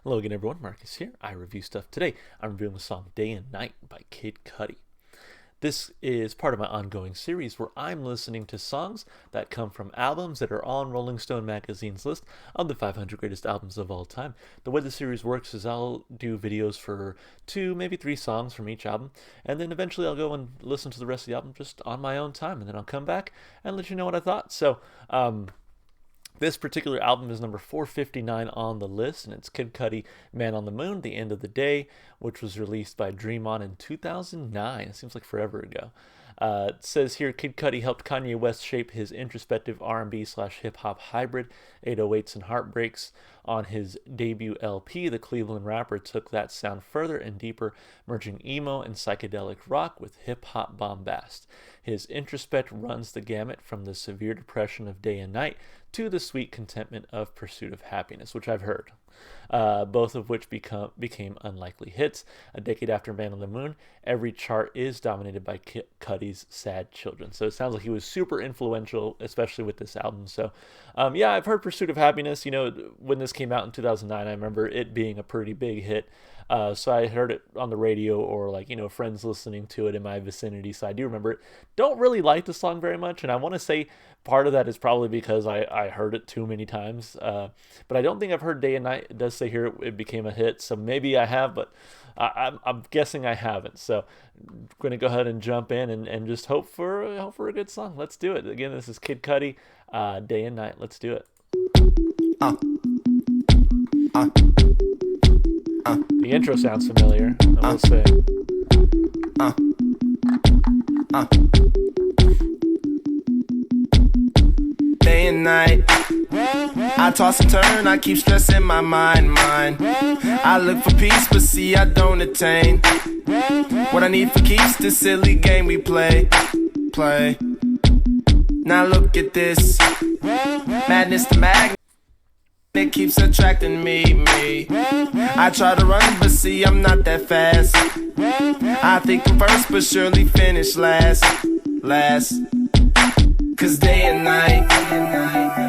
Hello again, everyone. Marcus here. I review stuff today. I'm reviewing the song Day and Night by Kid Cudi. This is part of my ongoing series where I'm listening to songs that come from albums that are on Rolling Stone magazine's list of the 500 greatest albums of all time. The way the series works is I'll do videos for 2, maybe 3 songs from each album, and then eventually I'll go and listen to the rest of the album just on my own time, and then I'll come back and let you know what I thought. So, this particular album is number 459 on the list, and it's Kid Cudi, Man on the Moon, The End of the Day, which was released by Dream On in 2009. It seems like forever ago. It says here, Kid Cudi helped Kanye West shape his introspective R&B/hip-hop hybrid, 808s and Heartbreaks. On his debut LP, the Cleveland rapper took that sound further and deeper, merging emo and psychedelic rock with hip-hop bombast. His introspect runs the gamut from the severe depression of Day and Night to the sweet contentment of Pursuit of Happiness, which I've heard. Both of which became unlikely hits. A decade after Man on the Moon, every chart is dominated by Cudi's Sad Children. So it sounds like he was super influential, especially with this album. So, yeah, I've heard Pursuit of Happiness. You know, when this came out in 2009, I remember it being a pretty big hit. So I heard it on the radio or friends listening to it in my vicinity. So I do remember it. Don't really like the song very much. And I want to say part of that is probably because I heard it too many times. But I don't think I've heard Day and Night. It does say here it became a hit. So maybe I have, but I'm guessing I haven't. So I'm going to go ahead and jump in and just hope for a good song. Let's do it. Again, this is Kid Cudi, Day and Night. Let's do it. The intro sounds familiar, I will say. Day and night, I toss and turn, I keep stressing my mind. I look for peace, but see I don't attain what I need for keeps, this silly game we play. Now look at this, madness the magnet. It keeps attracting me. I try to run, but see I'm not that fast. I think I'm first, but surely finish last. Cause day and night,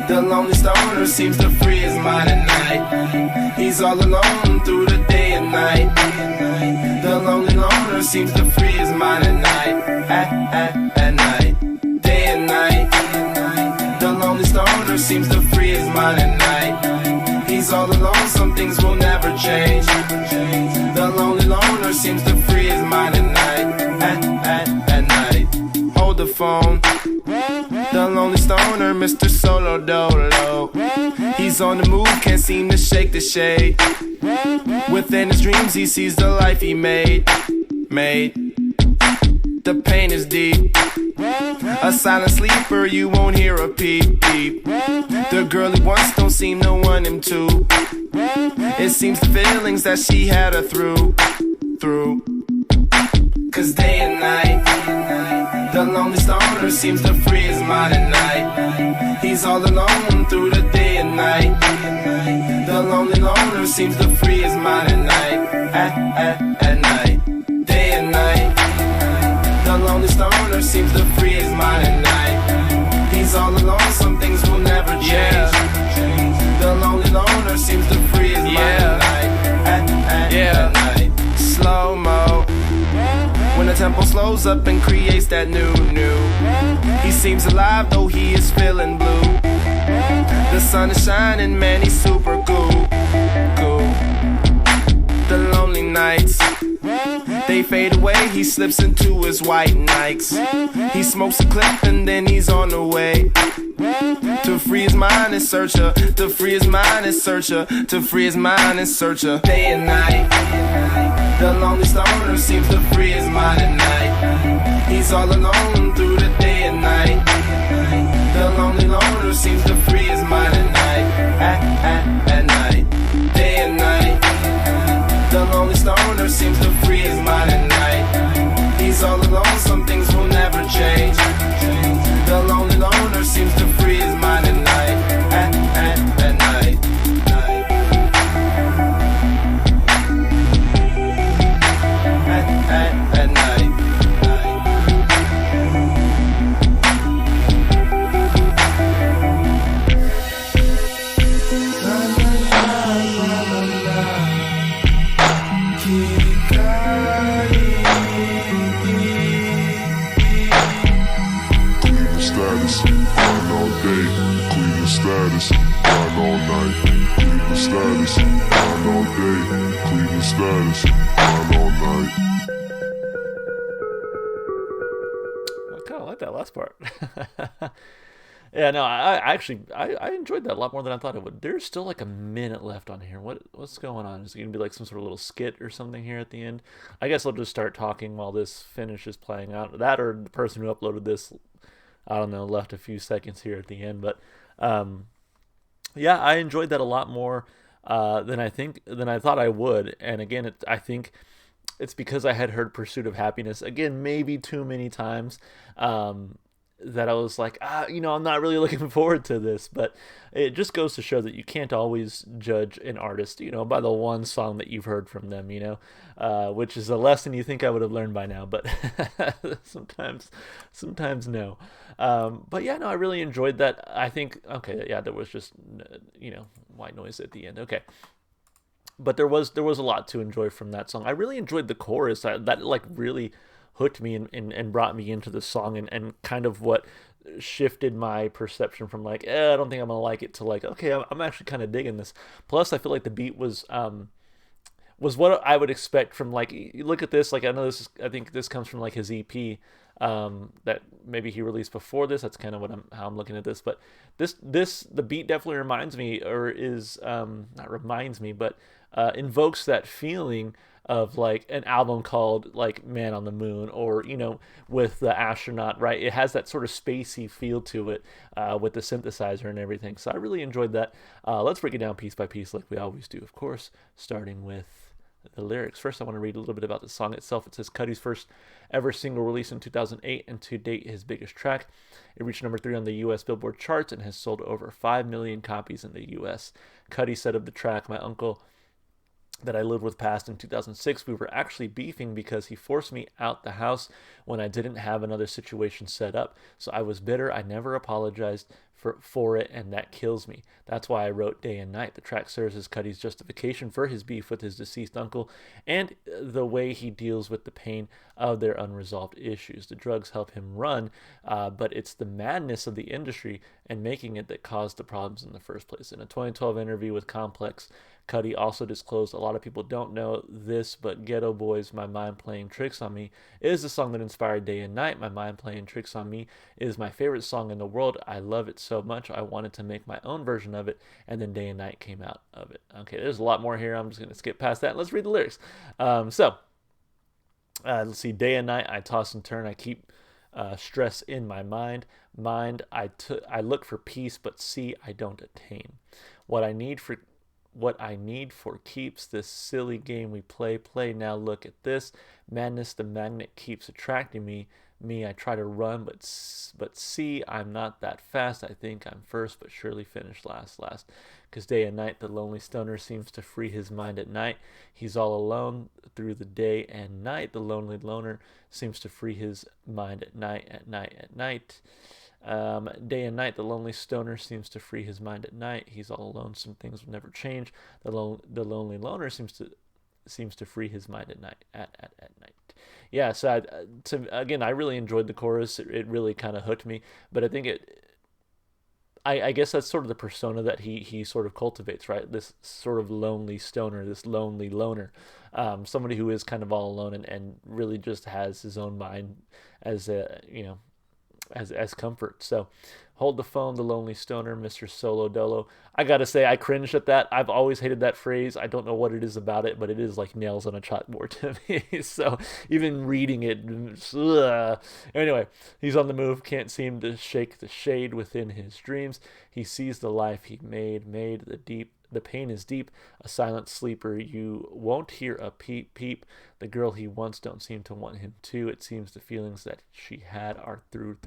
the lonely stoner seems to free his mind at night. He's all alone through the day and night. The lonely loner seems to free his mind at night. At night, day and night, the lonely stoner seems to free his mind at night. He's all alone, some things will never change. The lonely loner seems to free his mind at night. At night, hold the phone. The lonely stoner, Mr. Solo Dolo. He's on the move, can't seem to shake the shade. Within his dreams, he sees the life he made. The pain is deep. A silent sleeper, you won't hear a peep. The girl he wants don't seem to want him to. It seems the feelings that she had her through. Cause day and night, the lonely stoner seems to free his mind at night. He's all alone through the day and night. The lonely loner seems to free his mind at night. At night, day and night, the lonely stoner seems to free his mind at night. He's all alone, some things will never change. The lonely loner seems to free his mind at night. At night, slow-mo, when the tempo slows up and creates that new. He seems alive though he is feeling blue. The sun is shining, man, he's super cool. The lonely nights, they fade away, he slips into his white Nikes. He smokes a clip and then he's on the way. To free his mind and search her. To free his mind and search her. To free his mind and search her. Day and night, the lonely stoner seems to free his mind at night. He's all alone through the day and night. The lonely loner seems to free his mind at night. At night, day and night, the lonely stoner seems to free his mind at night. He's all alone, some things will never change. The lonely loner seems to free his mind at night. At night. At night. status, grind all day. Cleveland status, grind all night. I kind of like that last part. Yeah, no, I actually I enjoyed that a lot more than I thought it would. There's still like a minute left on here. What's going on? Is it gonna be like some sort of little skit or something here at the end? I guess I'll just start talking while this finishes playing out. That or the person who uploaded this, I don't know, left a few seconds here at the end. But um, yeah, I enjoyed that a lot more than I thought I would. And again, I think it's because I had heard "Pursuit of Happiness" again, maybe too many times. Um, that I was like, I'm not really looking forward to this. But it just goes to show that you can't always judge an artist, by the one song that you've heard from them, which is a lesson you think I would have learned by now, but sometimes no. But yeah, no, I really enjoyed that. I think, okay, yeah, there was just, white noise at the end. Okay. But there was a lot to enjoy from that song. I really enjoyed the chorus. That like really hooked me and brought me into the song and kind of what shifted my perception from like, I don't think I'm gonna like it to like, okay, I'm actually kind of digging this. Plus, I feel like the beat was what I would expect from like, you look at this, like I think this comes from like his EP that maybe he released before this. That's kind of how I'm looking at this. But the beat definitely reminds me, or is not reminds me, but invokes that feeling of like an album called like Man on the Moon, or with the astronaut, right? It has that sort of spacey feel to it, with the synthesizer and everything. So I really enjoyed that. Let's break it down piece by piece like we always do, of course, starting with the lyrics. First, I want to read a little bit about the song itself. It says Cudi's first ever single released in 2008, and to date his biggest track. It reached number 3 on the U.S. Billboard charts and has sold over 5 million copies in the U.S. Cudi said of the track, "My uncle that I lived with passed in 2006. We were actually beefing because he forced me out the house when I didn't have another situation set up. So I was bitter. I never apologized for it, and that kills me. That's why I wrote Day and Night." The track serves as Cudi's justification for his beef with his deceased uncle and the way he deals with the pain of their unresolved issues. The drugs help him run, but it's the madness of the industry and making it that caused the problems in the first place. In a 2012 interview with Complex, Cudi also disclosed, "A lot of people don't know this, but Ghetto Boys, My Mind Playing Tricks on Me is the song that inspired Day and Night. My Mind Playing Tricks on Me is my favorite song in the world. I love it so much. I wanted to make my own version of it, and then Day and Night came out of it." Okay, there's a lot more here. I'm just going to skip past that. Let's read the lyrics. Let's see. Day and night, I toss and turn. I keep stress in my mind. I look for peace, but see, I don't attain. What I need for keeps this silly game we play now. Look at this madness. The magnet keeps attracting me. I try to run, but see, I'm not that fast. I think I'm first, but surely finish last. Because day and night, the lonely stoner seems to free his mind at night. He's all alone through the day and night. The lonely loner seems to free his mind at night. Day and night, the lonely stoner seems to free his mind at night. He's all alone. Some things will never change. The lonely loner seems to free his mind at night. At night. Yeah. So again, I really enjoyed the chorus. It really kind of hooked me. But I think I guess that's sort of the persona that he sort of cultivates, right? This sort of lonely stoner, this lonely loner, somebody who is kind of all alone and really just has his own mind as a as comfort. So hold the phone, the lonely stoner, Mr. Solo Dolo. I gotta say, I cringed at that. I've always hated that phrase. I don't know what it is about it, but it is like nails on a chalkboard to me. So even reading it, ugh. Anyway, he's on the move, can't seem to shake the shade within his dreams. He sees the life he made the pain is deep, a silent sleeper. You won't hear a peep peep. The girl he wants don't seem to want him too. It seems the feelings that she had are through.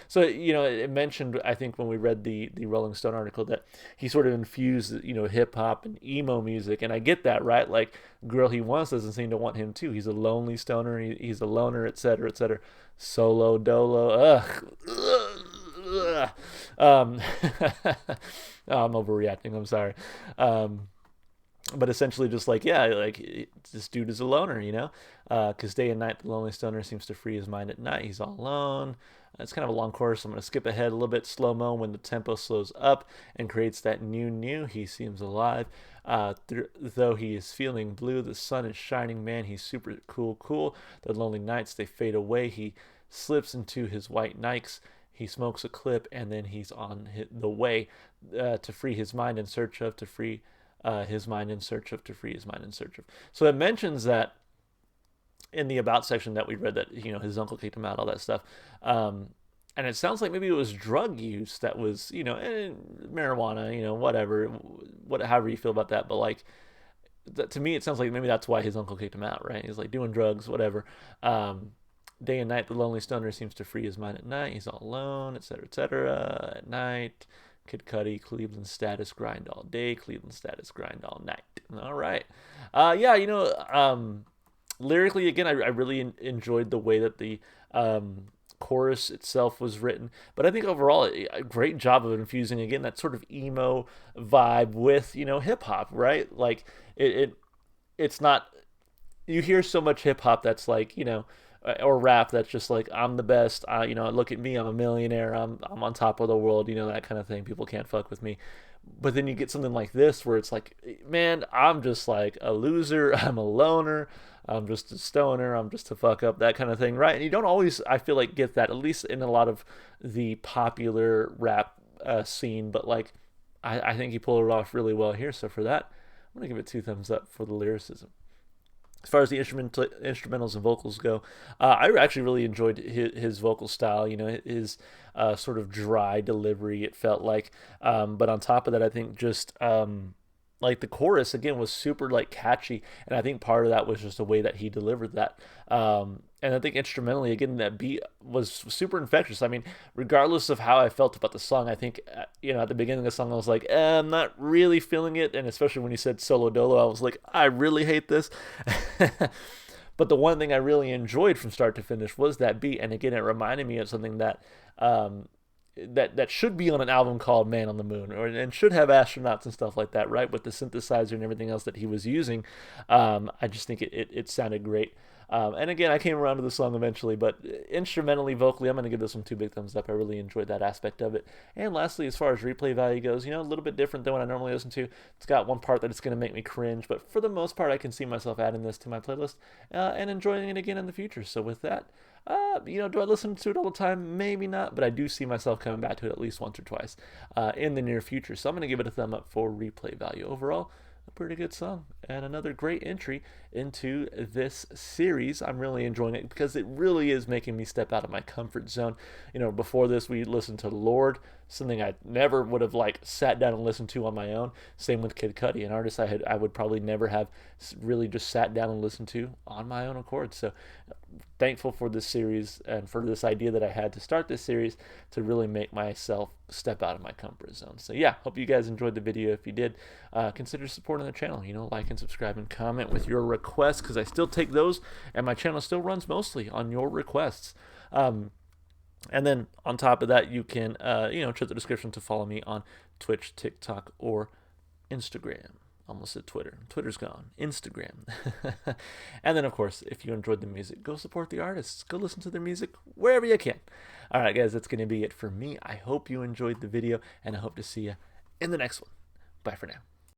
So, it mentioned, I think when we read the Rolling Stone article, that he sort of infused, hip hop and emo music. And I get that, right? Like, girl he wants doesn't seem to want him too. He's a lonely stoner. He's a loner, etc., etc. Solo Dolo. Ugh. I'm overreacting. I'm sorry. but essentially just like, yeah, like this dude is a loner, you know, because day and night the lonely stoner seems to free his mind at night. He's all alone. It's kind of a long chorus. I'm going to skip ahead a little bit, slow mo when the tempo slows up and creates that new. He seems alive. Though he is feeling blue, the sun is shining, man. He's super cool. The lonely nights, they fade away. He slips into his white Nikes. He smokes a clip, and then he's on the way to free his mind in search of, to free his mind in search of, to free his mind in search of. So it mentions that in the about section that we read, that, you know, his uncle kicked him out, all that stuff. And it sounds like maybe it was drug use that was, you know, marijuana, you know, whatever, however you feel about that. But like, to me, it sounds like maybe that's why his uncle kicked him out, right? He's like doing drugs, whatever. Day and night, the lonely stoner seems to free his mind at night. He's all alone, etc., etc. At night, Kid Cudi, Cleveland status, grind all day. Cleveland status, grind all night. All right. Yeah, you know, lyrically, again, I really enjoyed the way that the chorus itself was written. But I think overall, a great job of infusing, again, that sort of emo vibe with, you know, hip hop, right? Like, it's not, you hear so much hip hop that's like, you know, or rap that's just like, I'm the best, you know, look at me, I'm a millionaire, I'm on top of the world, you know, that kind of thing. People can't fuck with me. But then you get something like this where it's like, man, I'm just like a loser, I'm a loner, I'm just a stoner, I'm just a fuck up, that kind of thing, right? And you don't always, I feel like, get that, at least in a lot of the popular rap scene. But like, I think he pulled it off really well here. So for that, I'm gonna give it 2 thumbs up for the lyricism. As far as the instrumentals and vocals go, I actually really enjoyed his vocal style. You know, his sort of dry delivery, it felt like. But on top of that, I think just like the chorus again was super like catchy, and I think part of that was just the way that he delivered that. And I think instrumentally, again, that beat was super infectious. I mean, regardless of how I felt about the song, I think, you know, at the beginning of the song, I was like, I'm not really feeling it. And especially when he said solo dolo, I was like, I really hate this. But the one thing I really enjoyed from start to finish was that beat. And again, it reminded me of something that that should be on an album called Man on the Moon, and should have astronauts and stuff like that, right? With the synthesizer and everything else that he was using. I just think it sounded great. And again, I came around to the song eventually, but instrumentally, vocally, I'm going to give this one 2 big thumbs up. I really enjoyed that aspect of it. And lastly, as far as replay value goes, you know, a little bit different than what I normally listen to. It's got one part that it's going to make me cringe, but for the most part, I can see myself adding this to my playlist and enjoying it again in the future. So with that, you know, do I listen to it all the time? Maybe not, but I do see myself coming back to it at least once or twice in the near future. So I'm going to give it a thumb up for replay value. Overall, a pretty good song and another great entry into this series. I'm really enjoying it because it really is making me step out of my comfort zone. You know, before this we listened to Lord, something I never would have like sat down and listened to on my own. Same with Kid Cudi, an artist I would probably never have really just sat down and listened to on my own accord. So thankful for this series and for this idea that I had to start this series to really make myself step out of my comfort zone. So yeah, hope you guys enjoyed the video. If you did, consider supporting the channel. You know, like and subscribe and comment with your requests, because I still take those, and my channel still runs mostly on your requests. And then on top of that, you can you know, check the description to follow me on Twitch, TikTok, or Instagram. Almost said Twitter. Twitter's gone. Instagram. And then, of course, if you enjoyed the music, go support the artists. Go listen to their music wherever you can. All right, guys, that's going to be it for me. I hope you enjoyed the video, and I hope to see you in the next one. Bye for now.